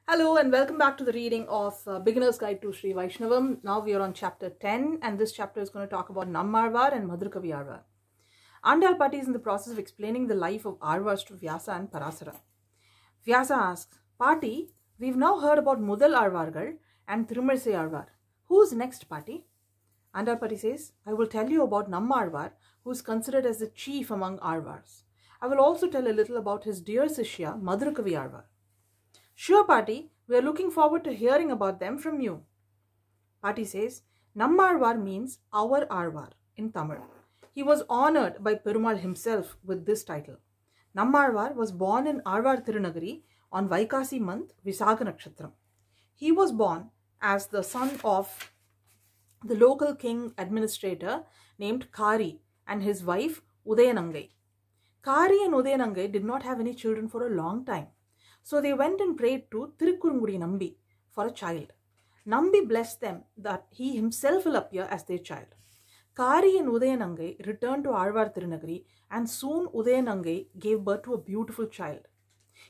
Hello and welcome back to the reading of Beginner's Guide to SriVaishnavam. Now we are on chapter 10 and this chapter is going to talk about Nammalwar and Madurakavi. Andal Patti is in the process of explaining the life of Arvars to Vyasa and Parasara. Vyasa asks, Patti, we've now heard about Mudal Arvargal and Thirumarsai Arvar. Who's next, Patti? Andal Patti says, I will tell you about Nammalwar, who is considered as the chief among Arvars. I will also tell a little about his dear Sishya, Madurakavi Arvar. Sure, Patti, we are looking forward to hearing about them from you. Patti says, Nammalwar means our Arvar in Tamil. He was honored by Perumal himself with this title. Nammalwar was born in Arvar Tirunagari on Vaikasi month, Visaga Nakshatram. He was born as the son of the local king administrator named Kari and his wife Udayanangai. Kari and Udayanangai did not have any children for a long time. So they went and prayed to Tirukkurungudi Nambi for a child. Nambi blessed them that he himself will appear as their child. Kari and Udayanangai returned to Arvar Tirunagari and soon Udayanangai gave birth to a beautiful child.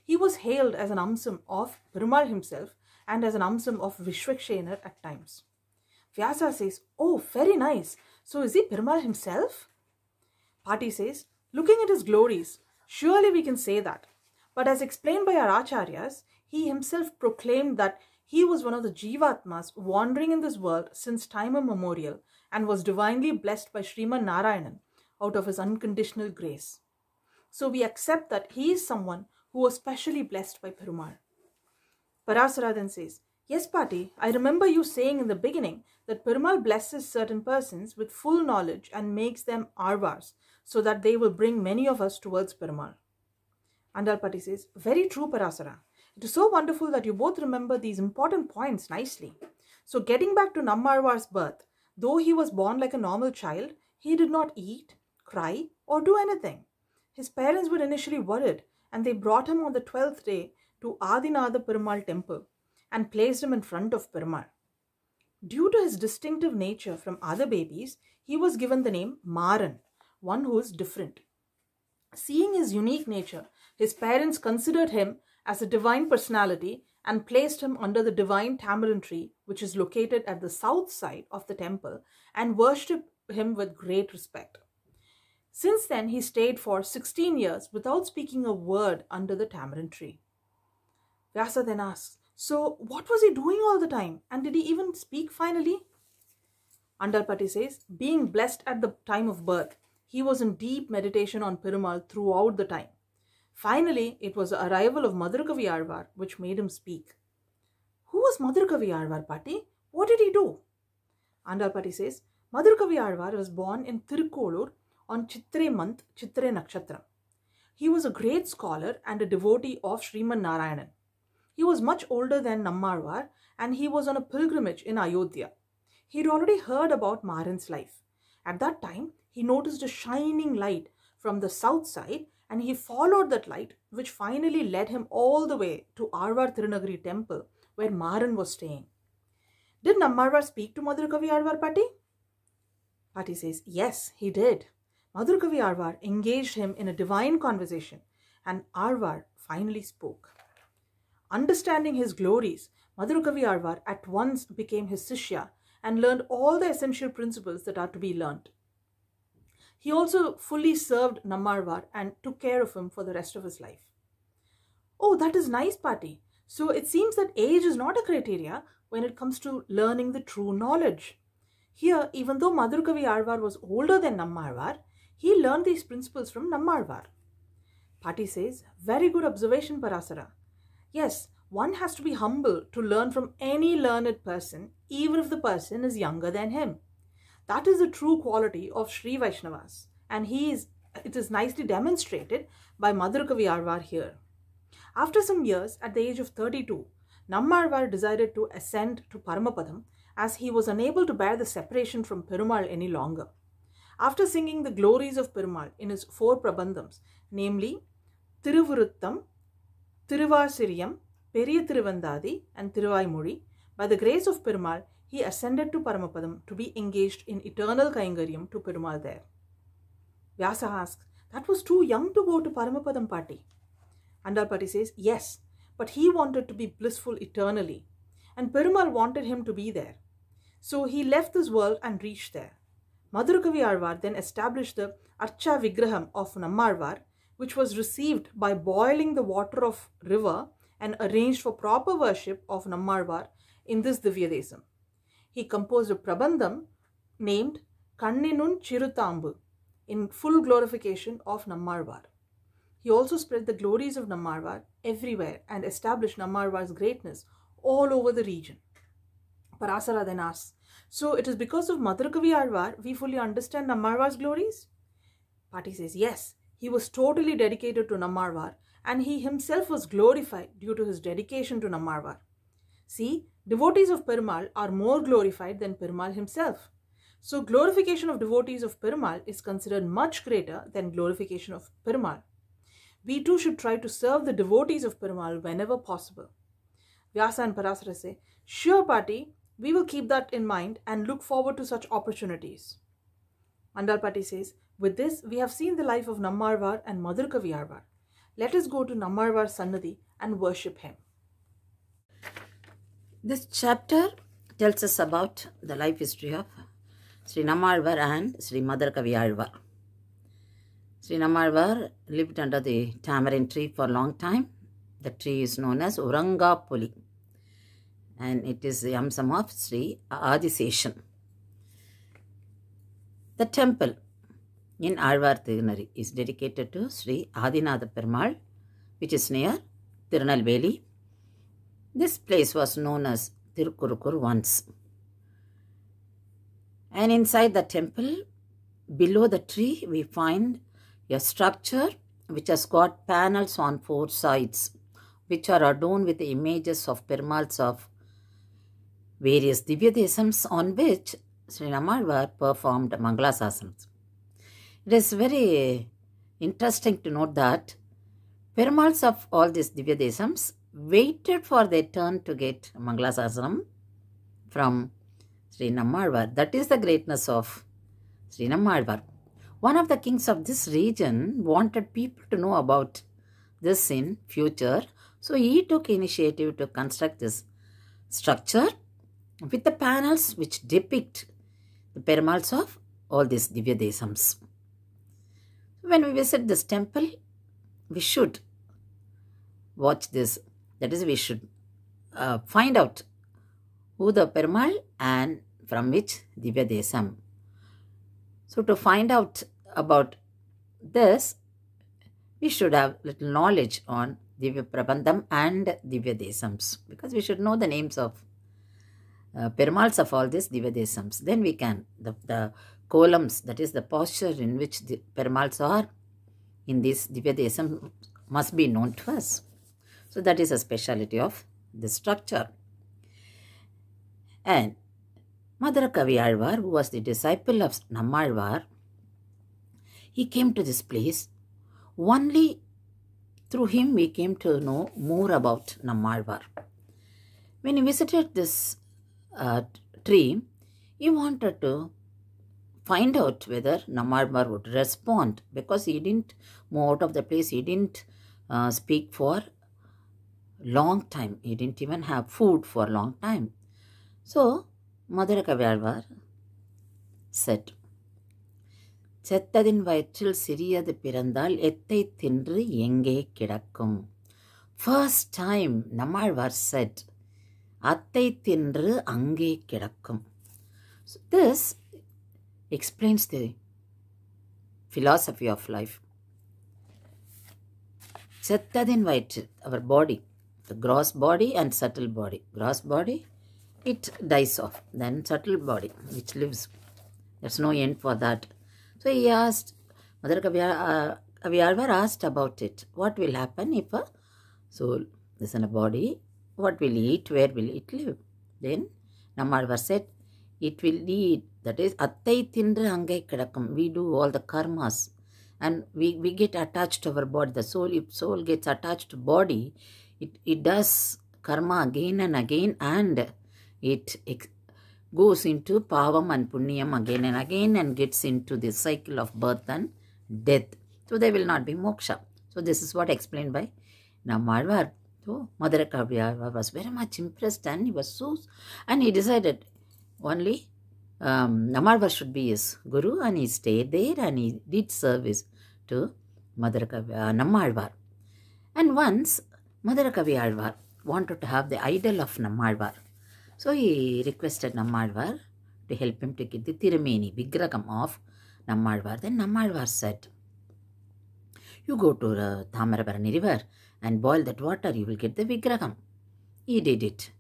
He was hailed as an Amsam of Perumal himself and as an Amsam of Vishwakshenar at times. Vyasa says, oh, very nice. So is he Perumal himself? Patti says, looking at his glories, surely we can say that. But as explained by our Acharyas, he himself proclaimed that he was one of the Jivatmas wandering in this world since time immemorial and was divinely blessed by Sriman Narayanan out of his unconditional grace. So we accept that he is someone who was specially blessed by Perumal. Parasara then says, yes, Patti, I remember you saying in the beginning that Perumal blesses certain persons with full knowledge and makes them Arvars so that they will bring many of us towards Perumal. Andal Patti says, very true, Parasara. It is so wonderful that you both remember these important points nicely. So getting back to Nammalwar's birth, though he was born like a normal child, he did not eat, cry or do anything. His parents were initially worried and they brought him on the 12th day to Adinatha Perumal temple and placed him in front of Perumal. Due to his distinctive nature from other babies, he was given the name Maran, one who is different. Seeing his unique nature, his parents considered him as a divine personality and placed him under the divine tamarind tree, which is located at the south side of the temple, and worshipped him with great respect. Since then, he stayed for 16 years without speaking a word under the tamarind tree. Vyasa then asks, so what was he doing all the time, and did he even speak finally? Andal Patti says, being blessed at the time of birth, he was in deep meditation on Perumal throughout the time. Finally, it was the arrival of Madurakavi Arvar which made him speak. Who was Madurakavi Arvar, Patti? What did he do? Andal Patti says, Madurakavi Arvar was born in Tirukkolur on Chitre month, Chitre Nakshatra. He was a great scholar and a devotee of Sriman Narayanan. He was much older than Nammalwar and he was on a pilgrimage in Ayodhya. He had already heard about Maran's life. At that time, he noticed a shining light from the south side and he followed that light, which finally led him all the way to Arvar Tirunagari temple where Maran was staying. Did Nammalwar speak to Madurakavi Arvar, Patti? Patti says, yes, he did. Madurakavi Arvar engaged him in a divine conversation and Arvar finally spoke. Understanding his glories, Madurakavi Arvar at once became his Sishya and learned all the essential principles that are to be learnt. He also fully served Nammalwar and took care of him for the rest of his life. Oh, that is nice, Patti. So it seems that age is not a criteria when it comes to learning the true knowledge. Here, even though Madurakavi Arvar was older than Nammalwar, he learned these principles from Nammalwar. Patti says, very good observation, Parasara. Yes, one has to be humble to learn from any learned person, even if the person is younger than him. That is the true quality of Sri Vaishnavas, and it is nicely demonstrated by Madurakavi Arvar here. After some years, at the age of 32, Nammalwar decided to ascend to Paramapadam as he was unable to bear the separation from Perumal any longer. After singing the glories of Perumal in his 4 prabandhams, namely Tiruvuruttam, Tiruvasiriyam, Periya Tiruvandadi and Thiruvaimozhi, by the grace of Perumal, he ascended to Paramapadam to be engaged in eternal Kaingaryam to Perumal there. Vyasa asks, that was too young to go to Paramapadam, Patti. Andal Patti says, yes, but he wanted to be blissful eternally, and Perumal wanted him to be there. So he left this world and reached there. Madurakavi Alvar then established the Archa Vigraham of Nammalwar, which was received by boiling the water of river and arranged for proper worship of Nammalwar in this Divya Desam. He composed a Prabandham named Kanninun Chirutambu in full glorification of Nammalwar. He also spread the glories of Nammalwar everywhere and established Nammalwar's greatness all over the region. Parasara then asks, so it is because of Madurakavi Alvar we fully understand Nammalwar's glories? Pati says, yes, he was totally dedicated to Nammalwar and he himself was glorified due to his dedication to Nammalwar. See, devotees of Perumal are more glorified than Perumal himself. So glorification of devotees of Perumal is considered much greater than glorification of Perumal. We too should try to serve the devotees of Perumal whenever possible. Vyasa and Parasara say, sure Pati, we will keep that in mind and look forward to such opportunities. Andalpati says, with this we have seen the life of Nammalwar and Madurakavi Alvar. Let us go to Nammalwar's Sannadhi and worship him. This chapter tells us about the life history of Sri Nammalwar and Sri Madurakavi Alvar. Sri Nammalwar lived under the tamarind tree for a long time. The tree is known as Urangapuli and it is the Amsam of Sri Adiseshan. The temple in Alvar Tirunari is dedicated to Sri Adinatha Perumal, which is near Tirunelveli. This place was known as Tirukurukur once. And inside the temple, below the tree, we find a structure which has got panels on 4 sides, which are adorned with the images of Perumals of various Divya Desams on which Sri Nammalwar performed Mangalasasanams. It is very interesting to note that Perumals of all these Divya Desams waited for their turn to get Mangalasasanam from Sri Nammalwar. That is the greatness of Sri Nammalwar. One of the kings of this region wanted people to know about this in future. So he took initiative to construct this structure with the panels which depict the Perumals of all these Divya Desams. When we visit this temple, we should watch this. That is, we should find out who the Perumal and from which Divya Desam. So to find out about this, we should have little knowledge on Divya Prabandham and Divya Desams, because we should know the names of Perumals of all these Divya Desams. Then we can, the columns, that is the posture in which the Perumals are in this Divya Desam must be known to us. So that is a speciality of this structure. And Madurakavi Alvar, who was the disciple of Nammalwar, he came to this place. Only through him we came to know more about Nammalwar. When he visited this tree, he wanted to find out whether Nammalwar would respond, because he didn't move out of the place. He didn't speak for long time. He didn't even have food for a long time. So Madurakavi Alvar said, செத்ததின் வயிற்றில் சிறியது பிறந்தால் எத்தை தின்று எங்கே கிடக்கும். First time Nammalwar said, அத்தை தின்று அங்கே கிடக்கும். So this explains the philosophy of life. செத்ததின் வயிற்றில், our body, the gross body and subtle body. Gross body, it dies off. Then subtle body, which lives. There's no end for that. So he asked, Madurakavi Alvar asked about it. What will happen if a soul is in a body? What will eat? Where will it live? Then Nammalwar said, it will eat. That is, attai tindru angai kidakum. We do all the karmas. And we get attached to our body. The soul, if soul gets attached to body, it does karma again and again, and it goes into pavam and punyam again and again and gets into the cycle of birth and death. So there will not be moksha. So this is what explained by Nammalwar. So Madurakavi was very much impressed, and he decided only Nammalwar should be his guru, and he stayed there and he did service to Nammalwar. And once Madurakavi wanted to have the idol of Nammalwar. So he requested Nammalwar to help him to get the Tirumeni, Vigraham of Nammalwar. Then Nammalwar said, "You go to the Thamarabarani river and boil that water, you will get the Vigraham." He did it.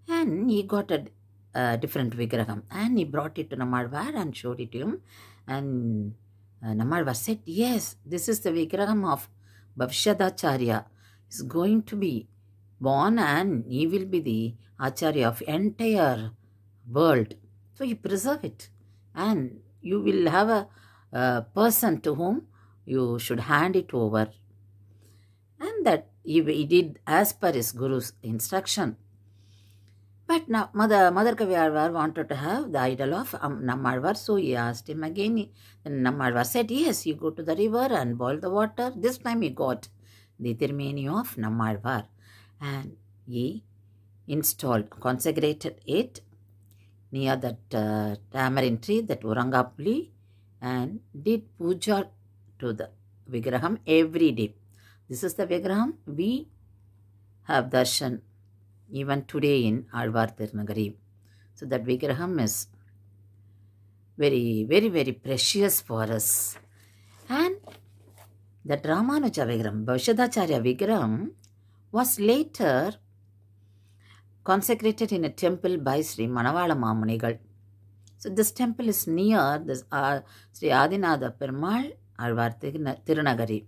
And he got a different Vigraham. And he brought it to Nammalwar and showed it to him. And Nammalwar said, "Yes, this is the Vigraham of Bhavishadacharya. He is going to be born and he will be the Acharya of entire world. So you preserve it. And you will have a person to whom you should hand it over." And that he did as per his guru's instruction. But now Madurakavi wanted to have the idol of Nammalwar, so he asked him again. Then Nammalwar said, "Yes, you go to the river and boil the water." This time he got the Tirumeni of Nammalwar and he consecrated it near that tamarind tree, that Urangapuli, and did puja to the Vigraham every day. This is the Vigraham we have darshan even today in Azhwar Tirunagari. So that Vigraham is very, very, very precious for us. And that Ramanuja Vigraham, Bhavishadacharya Vigraham, was later consecrated in a temple by Sri Manavala Mamunigal. So this temple is near this Sri Adinatha Perumal, Azhwar Tirunagari.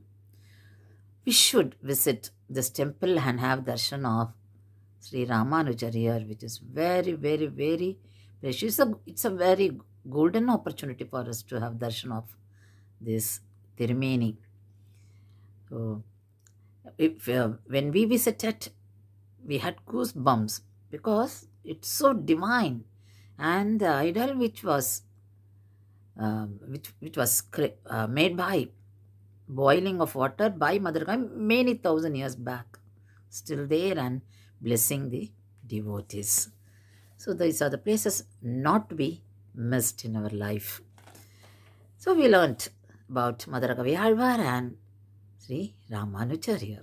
We should visit this temple and have darshan of Sri Ramanuja here, which is very, very, very precious. It's a very golden opportunity for us to have darshan of this Tirumeni. So, when we visited, we had goosebumps because it's so divine, and the idol which was made by boiling of water by Madurakavi many thousand years back, still there and blessing the devotees. So these are the places not to be missed in our life. So we learnt about Madurakavi and Sri Ramanujacharya.